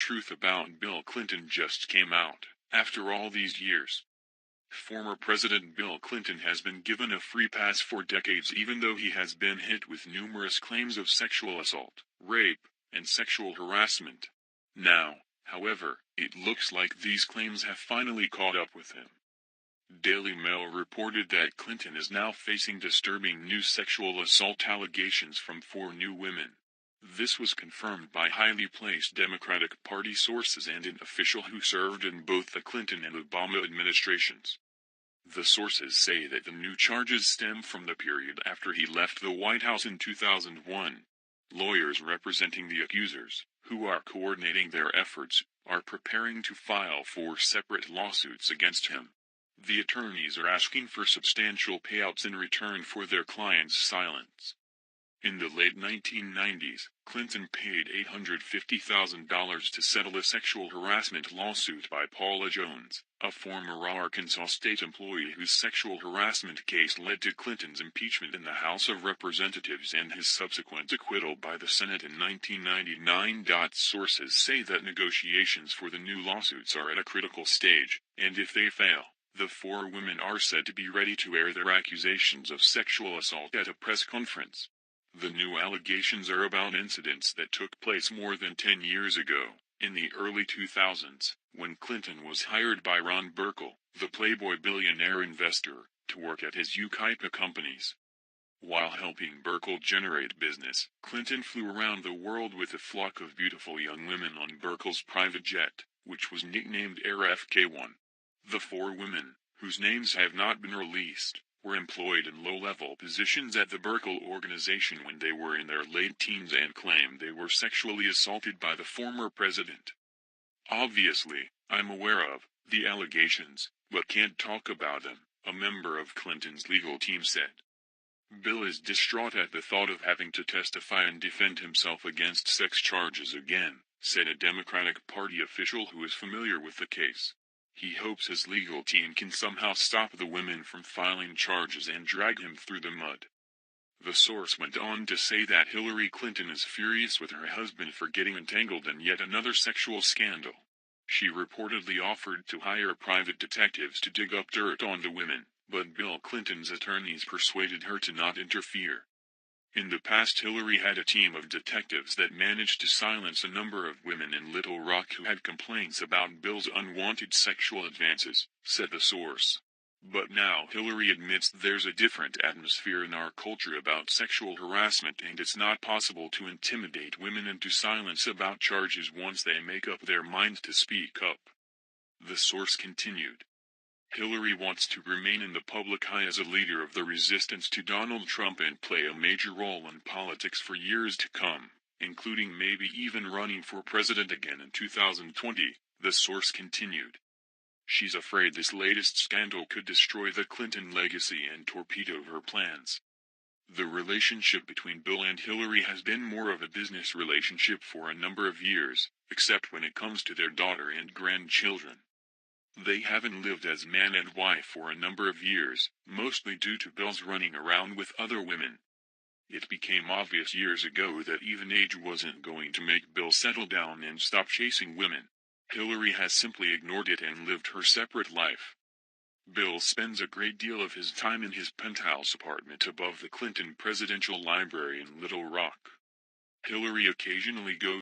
truth about Bill Clinton just came out, after all these years. Former President Bill Clinton has been given a free pass for decades even though he has been hit with numerous claims of sexual assault, rape, and sexual harassment. Now, however, it looks like these claims have finally caught up with him. Daily Mail reported that Clinton is now facing disturbing new sexual assault allegations from 4 new women. This was confirmed by highly placed Democratic Party sources and an official who served in both the Clinton and Obama administrations. The sources say that the new charges stem from the period after he left the White House in 2001. Lawyers representing the accusers, who are coordinating their efforts, are preparing to file 4 separate lawsuits against him. The attorneys are asking for substantial payouts in return for their clients' silence. In the late 1990s, Clinton paid $850,000 to settle a sexual harassment lawsuit by Paula Jones, a former Arkansas state employee whose sexual harassment case led to Clinton's impeachment in the House of Representatives and his subsequent acquittal by the Senate in 1999. Sources say that negotiations for the new lawsuits are at a critical stage, and if they fail, the 4 women are said to be ready to air their accusations of sexual assault at a press conference. The new allegations are about incidents that took place more than 10 years ago, in the early 2000s, when Clinton was hired by Ron Burkle, the Playboy billionaire investor, to work at his Yucaipa companies. While helping Burkle generate business, Clinton flew around the world with a flock of beautiful young women on Burkle's private jet, which was nicknamed RFK-1. The 4 women, whose names have not been released, were employed in low-level positions at the Burkle organization when they were in their late teens and claimed they were sexually assaulted by the former president. "Obviously, I'm aware of the allegations, but can't talk about them," a member of Clinton's legal team said. Bill is distraught at the thought of having to testify and defend himself against sex charges again, said a Democratic Party official who is familiar with the case. He hopes his legal team can somehow stop the women from filing charges and drag him through the mud. The source went on to say that Hillary Clinton is furious with her husband for getting entangled in yet another sexual scandal. She reportedly offered to hire private detectives to dig up dirt on the women, but Bill Clinton's attorneys persuaded her to not interfere. In the past, Hillary had a team of detectives that managed to silence a number of women in Little Rock who had complaints about Bill's unwanted sexual advances, said the source. But now Hillary admits there's a different atmosphere in our culture about sexual harassment and it's not possible to intimidate women into silence about charges once they make up their mind to speak up. The source continued. Hillary wants to remain in the public eye as a leader of the resistance to Donald Trump and play a major role in politics for years to come, including maybe even running for president again in 2020, the source continued. She's afraid this latest scandal could destroy the Clinton legacy and torpedo her plans. The relationship between Bill and Hillary has been more of a business relationship for a number of years, except when it comes to their daughter and grandchildren. They haven't lived as man and wife for a number of years, mostly due to Bill's running around with other women. It became obvious years ago that even age wasn't going to make Bill settle down and stop chasing women. Hillary has simply ignored it and lived her separate life. Bill spends a great deal of his time in his penthouse apartment above the Clinton Presidential Library in Little Rock. Hillary occasionally goes